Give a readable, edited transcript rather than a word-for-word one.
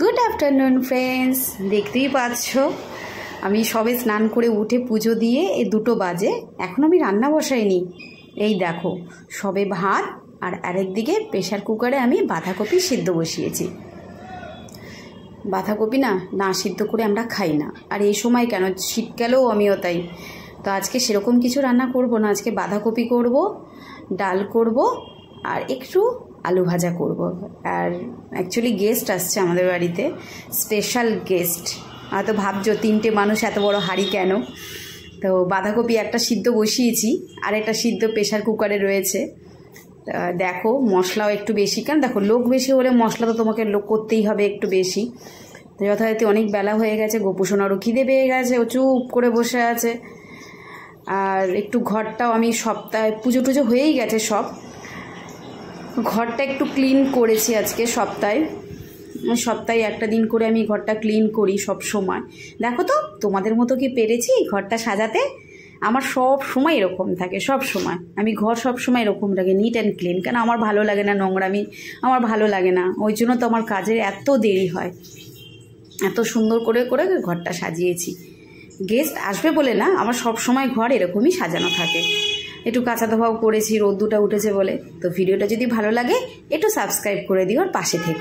Good afternoon friends. देखतेই পাচ্ছ আমি সবে স্নান করে উঠে পুজো দিয়ে এই 2টো বাজে, এখন আমি রান্না বসাইনি। এই দেখো সবে ভাত আর আরেকদিকে প্রেসার কুকারে আমি বাঁধাকপি সিদ্ধ বসিয়েছি। বাঁধাকপি না সিদ্ধ করে আমরা খাই না, আর এই সময় কেন, শীতকালেও আমিও তাই। তো আজকে সেরকম কিছু রান্না করব না, আজকে বাঁধাকপি করব, ডাল করব আর একটু আলু ভাজা করব। আর অ্যাকচুয়ালি গেস্ট আসছে আমাদের বাড়িতে, স্পেশাল গেস্ট। হয়তো ভাবছো 3টে মানুষ এত বড় হাঁড়ি কেন। তো বাঁধাকপি একটা সিদ্ধ বসিয়েছি আর একটা সিদ্ধ প্রেশার কুকারে রয়েছে। দেখো মশলাও একটু বেশি, কারণ দেখো লোক বেশি হলে মশলা তো তোমাকে লোক করতেই হবে একটু বেশি। তো যথারীতি অনেক বেলা হয়ে গেছে, গোপুসোনারও খিদে পেয়ে গেছে, ও চুপ করে বসে আছে। আর একটু ঘরটাও আমি সপ্তাহে পুজো টুজো হয়েই গেছে সব, ঘরটা একটু ক্লিন করেছি আজকে। সপ্তাহে একটা দিন করে আমি ঘরটা ক্লিন করি সব সময়। দেখো তো তোমাদের মতো কি পেরেছি ঘরটা সাজাতে? আমার সব সময় এরকম থাকে, সব সময় আমি ঘর সব সময় এরকম রাখি, নিট অ্যান্ড ক্লিন। কেন আমার ভালো লাগে না নোংরামি, আমার ভালো লাগে না, ওই জন্য তো আমার কাজের এত দেরি হয়। এত সুন্দর করে করে ঘরটা সাজিয়েছি। গেস্ট আসবে বলে না, আমার সব সময় ঘর এরকমই সাজানো থাকে। একটু কাঁচা ধোয়াও করেছি, রোদ্দুটা উঠেছে বলে। তো ভিডিওটা যদি ভালো লাগে একটু সাবস্ক্রাইব করে দিও আর পাশে থেকো।